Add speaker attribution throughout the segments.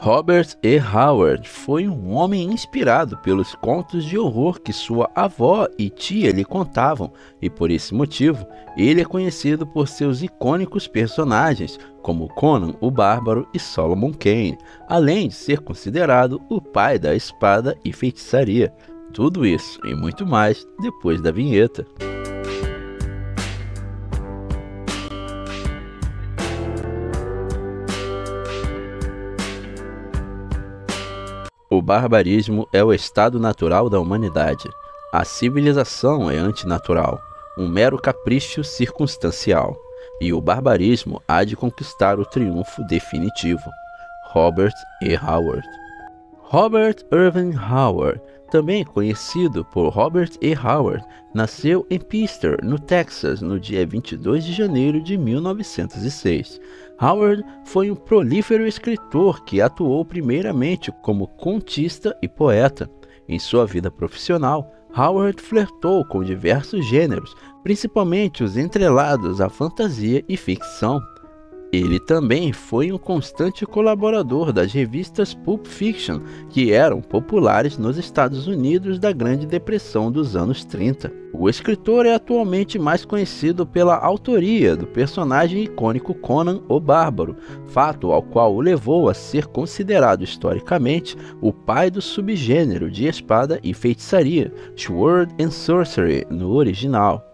Speaker 1: Robert E. Howard foi um homem inspirado pelos contos de horror que sua avó e tia lhe contavam, e por esse motivo, ele é conhecido por seus icônicos personagens, como Conan o Bárbaro e Solomon Kane, além de ser considerado o pai da espada e feitiçaria. Tudo isso e muito mais depois da vinheta. O barbarismo é o estado natural da humanidade. A civilização é antinatural, um mero capricho circunstancial. E o barbarismo há de conquistar o triunfo definitivo. Robert E. Howard. Robert Irving Howard, também conhecido por Robert E. Howard, nasceu em Peaster, no Texas, no dia 22 de janeiro de 1906. Howard foi um prolífero escritor que atuou primeiramente como contista e poeta. Em sua vida profissional, Howard flertou com diversos gêneros, principalmente os entrelados à fantasia e ficção. Ele também foi um constante colaborador das revistas Pulp Fiction, que eram populares nos Estados Unidos da Grande Depressão dos anos 30. O escritor é atualmente mais conhecido pela autoria do personagem icônico Conan o Bárbaro, fato ao qual o levou a ser considerado historicamente o pai do subgênero de espada e feitiçaria, Sword and Sorcery no original.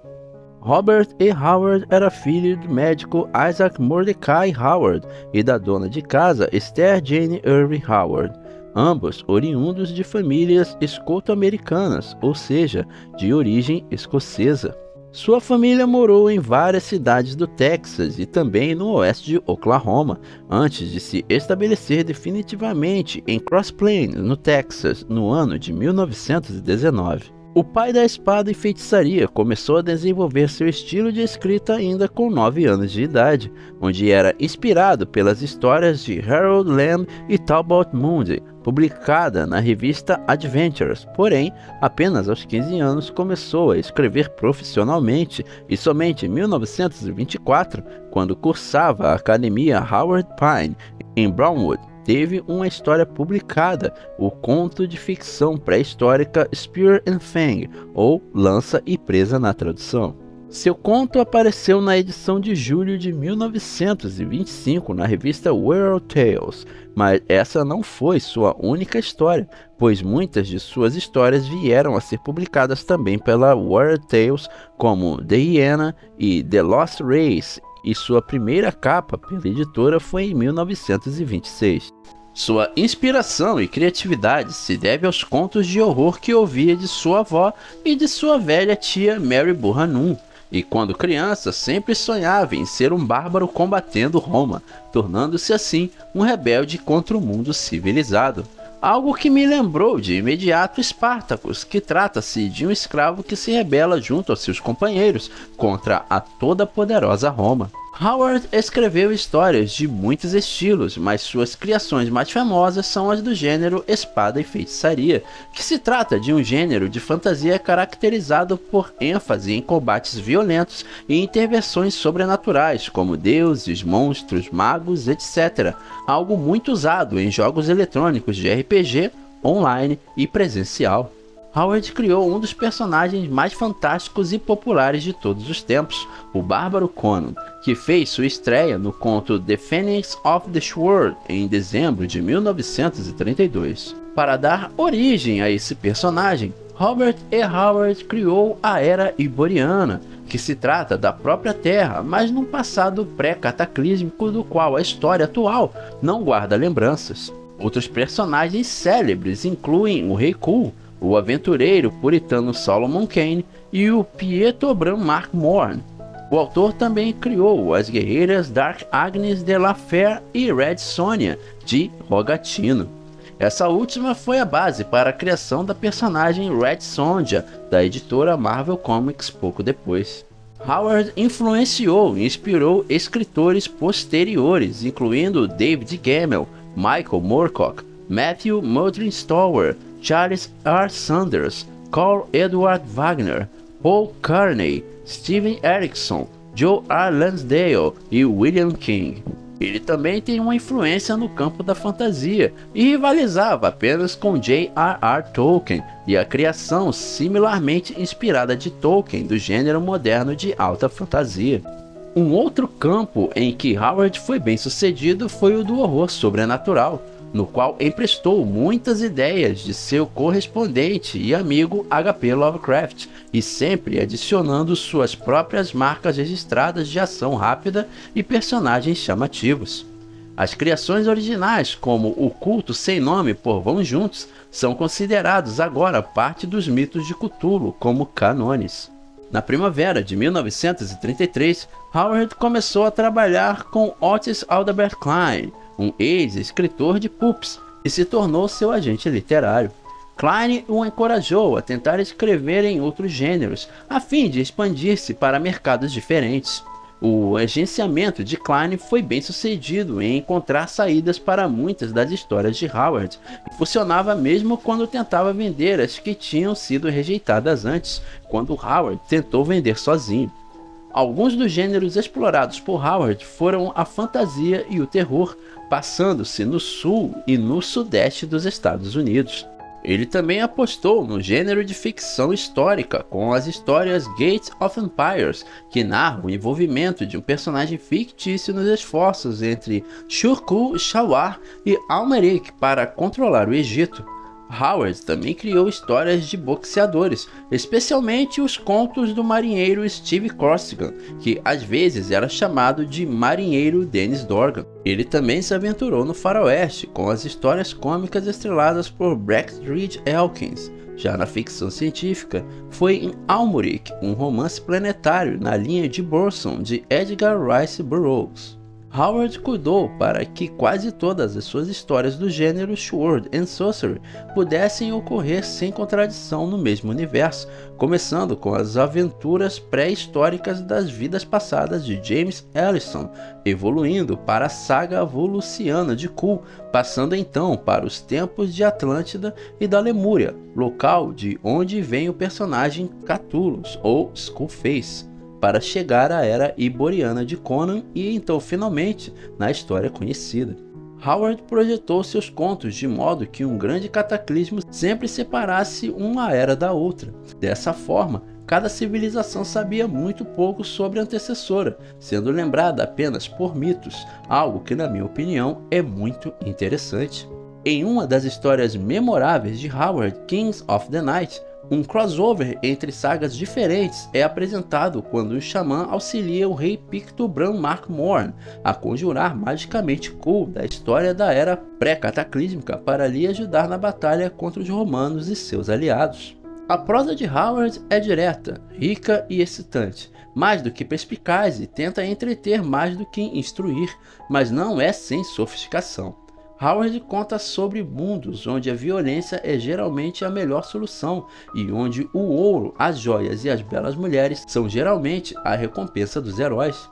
Speaker 1: Robert E. Howard era filho do médico Isaac Mordecai Howard e da dona de casa Esther Jane Irving Howard, ambos oriundos de famílias escoto-americanas, ou seja, de origem escocesa. Sua família morou em várias cidades do Texas e também no oeste de Oklahoma, antes de se estabelecer definitivamente em Cross Plains, no Texas, no ano de 1919. O pai da espada e feitiçaria começou a desenvolver seu estilo de escrita ainda com 9 anos de idade, onde era inspirado pelas histórias de Harold Lamb e Talbot Mundy, publicada na revista Adventures. Porém, apenas aos 15 anos começou a escrever profissionalmente e somente em 1924, quando cursava a Academia Howard Pine, em Brownwood, teve uma história publicada, o conto de ficção pré-histórica Spear and Fang, ou Lança e Presa na tradução. Seu conto apareceu na edição de julho de 1925 na revista World Tales, mas essa não foi sua única história, pois muitas de suas histórias vieram a ser publicadas também pela World Tales, como The Hyena e The Lost Race, e sua primeira capa pela editora foi em 1926. Sua inspiração e criatividade se deve aos contos de horror que ouvia de sua avó e de sua velha tia Mary Burhanun, e quando criança sempre sonhava em ser um bárbaro combatendo Roma, tornando-se assim um rebelde contra o mundo civilizado. Algo que me lembrou de imediato Spartacus, que trata-se de um escravo que se rebela junto aos seus companheiros contra a toda poderosa Roma. Howard escreveu histórias de muitos estilos, mas suas criações mais famosas são as do gênero espada e feitiçaria, que se trata de um gênero de fantasia caracterizado por ênfase em combates violentos e intervenções sobrenaturais, como deuses, monstros, magos, etc. Algo muito usado em jogos eletrônicos de RPG, online e presencial. Howard criou um dos personagens mais fantásticos e populares de todos os tempos, o Bárbaro Conan, que fez sua estreia no conto The Phoenix of the Sword em dezembro de 1932. Para dar origem a esse personagem, Robert E. Howard criou a Era Iboriana, que se trata da própria Terra, mas num passado pré-cataclísmico do qual a história atual não guarda lembranças. Outros personagens célebres incluem o Rei Cool, o aventureiro puritano Solomon Kane e o Pietobran Mark Morn. O autor também criou as guerreiras Dark Agnes de la Fer e Red Sonja de Rogatino. Essa última foi a base para a criação da personagem Red Sonja da editora Marvel Comics pouco depois. Howard influenciou e inspirou escritores posteriores, incluindo David Gemmell, Michael Moorcock, Matthew Modine Stower, Charles R. Sanders, Carl Edward Wagner, Paul Carney, Steven Erikson, Joe R. Lansdale e William King. Ele também tem uma influência no campo da fantasia e rivalizava apenas com J.R.R. Tolkien e a criação similarmente inspirada de Tolkien do gênero moderno de alta fantasia. Um outro campo em que Howard foi bem sucedido foi o do horror sobrenatural, no qual emprestou muitas ideias de seu correspondente e amigo H.P. Lovecraft, e sempre adicionando suas próprias marcas registradas de ação rápida e personagens chamativos. As criações originais, como O Culto Sem Nome por Vão Juntos, são considerados agora parte dos mitos de Cthulhu como cânones. Na primavera de 1933, Howard começou a trabalhar com Otis Aldebert Klein, um ex-escritor de pulps, e se tornou seu agente literário. Klein o encorajou a tentar escrever em outros gêneros, a fim de expandir-se para mercados diferentes. O agenciamento de Klein foi bem sucedido em encontrar saídas para muitas das histórias de Howard, e funcionava mesmo quando tentava vender as que tinham sido rejeitadas antes, quando Howard tentou vender sozinho. Alguns dos gêneros explorados por Howard foram a fantasia e o terror, passando-se no sul e no sudeste dos Estados Unidos. Ele também apostou no gênero de ficção histórica com as histórias Gate of Empires, que narram o envolvimento de um personagem fictício nos esforços entre Shur-Kul-Shawar e Almeric para controlar o Egito. Howard também criou histórias de boxeadores, especialmente os contos do marinheiro Steve Costigan, que às vezes era chamado de marinheiro Dennis Dorgan. Ele também se aventurou no faroeste com as histórias cômicas estreladas por Breckinridge Elkins. Já na ficção científica, foi em Almeric, um romance planetário na linha de Burson de Edgar Rice Burroughs. Howard cuidou para que quase todas as suas histórias do gênero Sword and Sorcery pudessem ocorrer sem contradição no mesmo universo, começando com as aventuras pré-históricas das vidas passadas de James Ellison, evoluindo para a saga volusiana de Cthulhu, passando então para os tempos de Atlântida e da Lemúria, local de onde vem o personagem Cthulhu ou Skullface, para chegar à era iboriana de Conan e então finalmente na história conhecida. Howard projetou seus contos de modo que um grande cataclismo sempre separasse uma era da outra. Dessa forma, cada civilização sabia muito pouco sobre a antecessora, sendo lembrada apenas por mitos, algo que na minha opinião é muito interessante. Em uma das histórias memoráveis de Howard, Kings of the Night, um crossover entre sagas diferentes é apresentado quando o xamã auxilia o rei Picto Bran Mark Morn a conjurar magicamente Cthulhu da história da era pré-cataclísmica para lhe ajudar na batalha contra os romanos e seus aliados. A prosa de Howard é direta, rica e excitante, mais do que perspicaz e tenta entreter mais do que instruir, mas não é sem sofisticação. Howard conta sobre mundos onde a violência é geralmente a melhor solução e onde o ouro, as joias e as belas mulheres são geralmente a recompensa dos heróis.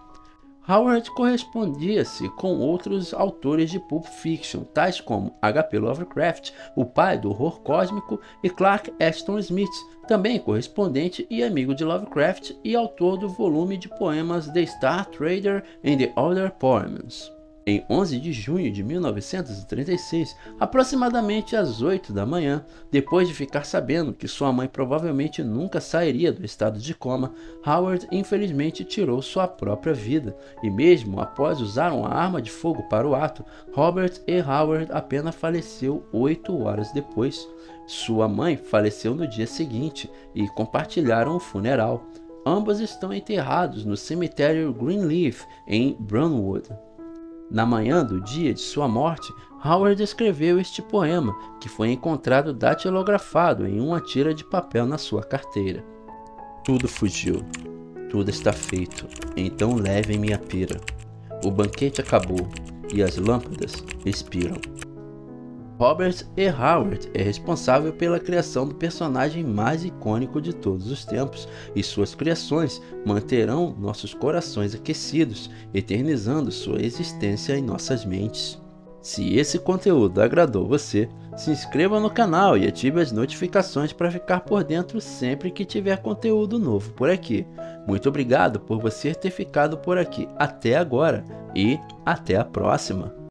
Speaker 1: Howard correspondia-se com outros autores de pulp fiction, tais como H.P. Lovecraft, o pai do horror cósmico, e Clark Ashton Smith, também correspondente e amigo de Lovecraft e autor do volume de poemas The Star Trader and the Other Poems. Em 11 de junho de 1936, aproximadamente às 8 da manhã, depois de ficar sabendo que sua mãe provavelmente nunca sairia do estado de coma, Howard infelizmente tirou sua própria vida, e mesmo após usar uma arma de fogo para o ato, Robert E. Howard apenas faleceu 8 horas depois. Sua mãe faleceu no dia seguinte e compartilharam o funeral. Ambos estão enterrados no cemitério Greenleaf, em Brownwood. Na manhã do dia de sua morte, Howard escreveu este poema, que foi encontrado datilografado em uma tira de papel na sua carteira. Tudo fugiu, tudo está feito, então levem-me à pira. O banquete acabou e as lâmpadas expiram. Robert E. Howard é responsável pela criação do personagem mais icônico de todos os tempos, e suas criações manterão nossos corações aquecidos, eternizando sua existência em nossas mentes. Se esse conteúdo agradou você, Se inscreva no canal e ative as notificações para ficar por dentro sempre que tiver conteúdo novo por aqui. Muito obrigado por você ter ficado por aqui até agora e até a próxima!